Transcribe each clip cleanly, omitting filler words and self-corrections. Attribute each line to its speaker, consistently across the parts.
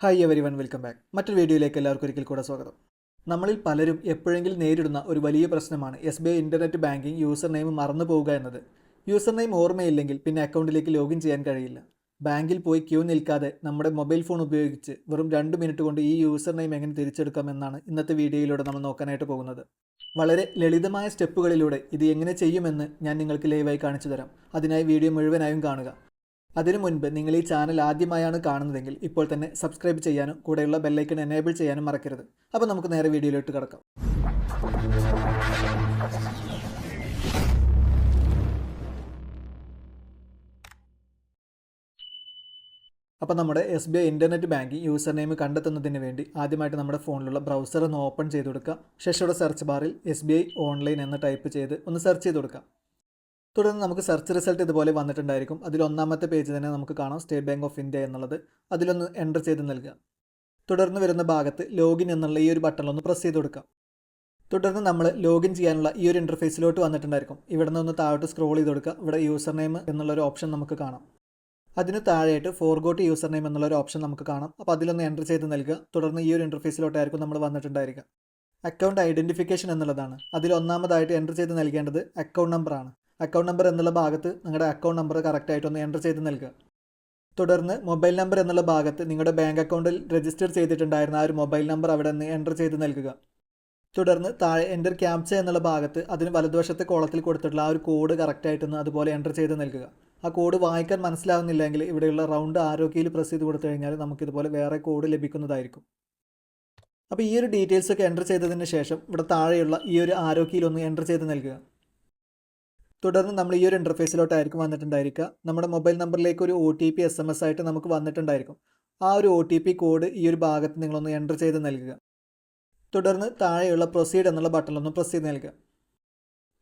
Speaker 1: Hi everyone, welcome back. മറ്റൊരു വീഡിയോയിലേക്ക് എല്ലാവർക്കും ഒരിക്കൽ കൂടെ സ്വാഗതം. നമ്മളിൽ പലരും എപ്പോഴെങ്കിലും നേരിടുന്ന ഒരു വലിയ പ്രശ്നമാണ് SBI internet banking user name മറന്നു പോവുക എന്നത്. യൂസർ നെയിം ഓർമ്മയില്ലെങ്കിൽ പിന്നെ അക്കൗണ്ടിലേക്ക് ലോഗിൻ ചെയ്യാൻ കഴിയില്ല. ബാങ്കിൽ പോയി ക്യൂ നിൽക്കാതെ നമ്മുടെ മൊബൈൽ ഫോൺ ഉപയോഗിച്ച് വെറും 2 മിനിറ്റ് കൊണ്ട് ഈ യൂസർ നെയിം എങ്ങനെ തിരിച്ചെടുക്കാമെന്നാണ് ഇന്നത്തെ വീഡിയോയിലൂടെ നമ്മൾ നോക്കാനായിട്ട് പോകുന്നത്. വളരെ ലളിതമായ സ്റ്റെപ്പുകളിലൂടെ ഇത് എങ്ങനെ ചെയ്യുമെന്ന് ഞാൻ നിങ്ങൾക്ക് ലൈവായി കാണിച്ചു തരാം. അതിനായി വീഡിയോ മുഴുവനായും കാണുക. അതിനു മുൻപ് നിങ്ങൾ ഈ ചാനൽ ആദ്യമായാണ് കാണുന്നതെങ്കിൽ ഇപ്പോൾ തന്നെ സബ്സ്ക്രൈബ് ചെയ്യാനും കൂടെയുള്ള ബെല്ലൈക്കൺ എനേബിൾ ചെയ്യാനും മറക്കരുത്. അപ്പോൾ നമുക്ക് നേരെ വീഡിയോയിലോട്ട് കിടക്കാം. അപ്പോൾ നമ്മുടെ SBI internet banking user name കണ്ടെത്തുന്നതിന് വേണ്ടി ആദ്യമായിട്ട് നമ്മുടെ ഫോണിലുള്ള ബ്രൗസർ ഒന്ന് ഓപ്പൺ ചെയ്ത് കൊടുക്കുക. ശേഷം ഇവിടെ സെർച്ച് ബാറിൽ SBI ഓൺലൈൻ എന്ന് ടൈപ്പ് ചെയ്ത് ഒന്ന് സെർച്ച് ചെയ്ത് കൊടുക്കുക. തുടർന്ന് നമുക്ക് സെർച്ച് റിസൾട്ട് ഇതുപോലെ വന്നിട്ടുണ്ടായിരിക്കും. അതിൽ ഒന്നാമത്തെ പേജ് തന്നെ നമുക്ക് കാണാം സ്റ്റേറ്റ് ബാങ്ക് ഓഫ് ഇന്ത്യ എന്നുള്ളത്. അതിലൊന്ന് എൻ്റർ ചെയ്ത് നൽകുക. തുടർന്ന് വരുന്ന ഭാഗത്ത് ലോഗിൻ എന്നുള്ള ഈ ഒരു ബട്ടണിലൊന്ന് പ്രസ് ചെയ്ത് കൊടുക്കുക. തുടർന്ന് നമ്മൾ ലോഗിൻ ചെയ്യാനുള്ള ഈ ഒരു ഇൻ്റർഫേസിലോട്ട് വന്നിട്ടുണ്ടായിരിക്കും. ഇവിടെ നിന്ന് ഒന്ന് താഴോട്ട് സ്ക്രോൾ ചെയ്ത് കൊടുക്കുക. ഇവിടെ യൂസർ നെയിം എന്നുള്ളൊരു ഓപ്ഷൻ നമുക്ക് കാണാം. അതിന് താഴെയായിട്ട് ഫോർഗോട്ട് യൂസർ നെയിം എന്നുള്ളൊരു ഓപ്ഷൻ നമുക്ക് കാണാം. അപ്പോൾ അതിലൊന്ന് എൻ്റർ ചെയ്ത് നൽകുക. തുടർന്ന് ഈ ഒരു ഇൻ്റർഫേസിലോട്ടായിരിക്കും നമ്മൾ വന്നിട്ടുണ്ടായിരിക്കുക. അക്കൗണ്ട് ഐഡൻറ്റിഫിക്കേഷൻ എന്നുള്ളതാണ്. അതിൽ ഒന്നാമതായിട്ട് എൻ്റർ ചെയ്ത് നൽകേണ്ടത് അക്കൗണ്ട് നമ്പറാണ്. അക്കൗണ്ട് നമ്പർ എന്നുള്ള ഭാഗത്ത് നിങ്ങളുടെ അക്കൗണ്ട് നമ്പർ കറക്റ്റായിട്ടൊന്ന് എൻ്റർ ചെയ്ത് നൽകുക. തുടർന്ന് മൊബൈൽ നമ്പർ എന്നുള്ള ഭാഗത്ത് നിങ്ങളുടെ ബാങ്ക് അക്കൗണ്ടിൽ രജിസ്റ്റർ ചെയ്തിട്ടുണ്ടായിരുന്ന ആ ഒരു മൊബൈൽ നമ്പർ അവിടെ നിന്ന് എൻ്റർ ചെയ്ത് നൽകുക. തുടർന്ന് താഴെ എൻ്റർ ക്യാപ്ച എന്നുള്ള ഭാഗത്ത് അതിന് വലതുവശത്തെ കോളത്തിൽ കൊടുത്തിട്ടുള്ള ആ ഒരു കോഡ് കറക്റ്റായിട്ടൊന്ന് അതുപോലെ എൻ്റർ ചെയ്ത് നൽകുക. ആ കോഡ് വായിക്കാൻ മനസ്സിലാവുന്നില്ലെങ്കിൽ ഇവിടെയുള്ള റൗണ്ട് ആരോ കീയിൽ പ്രസ് ചെയ്ത് കൊടുത്തു കഴിഞ്ഞാൽ നമുക്കിതുപോലെ വേറെ കോഡ് ലഭിക്കുന്നതായിരിക്കും. അപ്പോൾ ഈ ഒരു ഡീറ്റെയിൽസൊക്കെ എൻ്റർ ചെയ്തതിന് ശേഷം ഇവിടെ താഴെയുള്ള ഈ ഒരു ആരോ കീയിൽ ഒന്ന് എൻ്റർ ചെയ്ത് നൽകുക. തുടർന്ന് നമ്മൾ ഈ ഒരു ഇൻ്റർഫേസിലോട്ടായിരിക്കും വന്നിട്ടുണ്ടായിരിക്കുക. നമ്മുടെ മൊബൈൽ നമ്പറിലേക്ക് ഒരു OTP SMS ആയിട്ട് നമുക്ക് വന്നിട്ടുണ്ടായിരിക്കും. ആ ഒരു OTP കോഡ് ഈ ഒരു ഭാഗത്ത് നിങ്ങളൊന്ന് എൻ്റർ ചെയ്ത് നൽകുക. തുടർന്ന് താഴെയുള്ള പ്രൊസീഡ് എന്നുള്ള ബട്ടണിലൊന്ന് പ്രസ് ചെയ്ത് നൽകുക.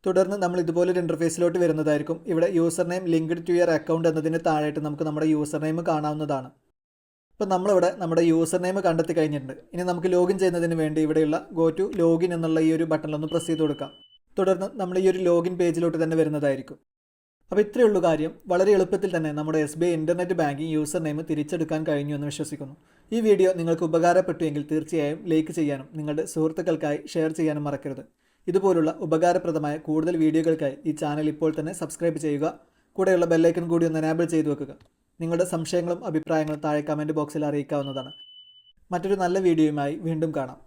Speaker 1: തുടർന്ന് നമ്മൾ ഇതുപോലൊരു ഇൻ്റർഫേസിലോട്ട് വരുന്നതായിരിക്കും. ഇവിടെ user name linked to your account എന്നതിന് താഴെയായിട്ട് നമുക്ക് നമ്മുടെ യൂസർ നെയിം കാണാവുന്നതാണ്. ഇപ്പോൾ നമ്മളിവിടെ നമ്മുടെ യൂസർ നെയിം കണ്ടെത്തി കഴിഞ്ഞിട്ടുണ്ട്. ഇനി നമുക്ക് ലോഗിൻ ചെയ്യുന്നതിന് വേണ്ടി ഇവിടെയുള്ള ഗോ ടു ലോഗിൻ എന്നുള്ള ഈ ഒരു ബട്ടണിലൊന്ന് പ്രസ് ചെയ്ത് കൊടുക്കാം. തുടർന്ന് നമ്മൾ ഈ ഒരു ലോഗിൻ പേജിലോട്ട് തന്നെ വരുന്നതായിരിക്കും. അപ്പോൾ ഇത്രയേ ഉള്ളൂ കാര്യം. വളരെ എളുപ്പത്തിൽ തന്നെ നമ്മുടെ SBI internet banking user name തിരിച്ചെടുക്കാൻ കഴിഞ്ഞു എന്ന് വിശ്വസിക്കുന്നു. ഈ വീഡിയോ നിങ്ങൾക്ക് ഉപകാരപ്പെട്ടുവെങ്കിൽ തീർച്ചയായും ലൈക്ക് ചെയ്യാനും നിങ്ങളുടെ സുഹൃത്തുക്കൾക്കായി ഷെയർ ചെയ്യാനും മറക്കരുത്. ഇതുപോലുള്ള ഉപകാരപ്രദമായ കൂടുതൽ വീഡിയോകൾക്കായി ഈ ചാനൽ ഇപ്പോൾ തന്നെ സബ്സ്ക്രൈബ് ചെയ്യുക. കൂടെയുള്ള ബെല്ലൈക്കൺ കൂടി ഒന്ന് എനേബിൾ ചെയ്ത് വെക്കുക. നിങ്ങളുടെ സംശയങ്ങളും അഭിപ്രായങ്ങളും താഴെ കമൻറ്റ് ബോക്സിൽ അറിയിക്കാവുന്നതാണ്. മറ്റൊരു നല്ല വീഡിയോയുമായി വീണ്ടും കാണാം.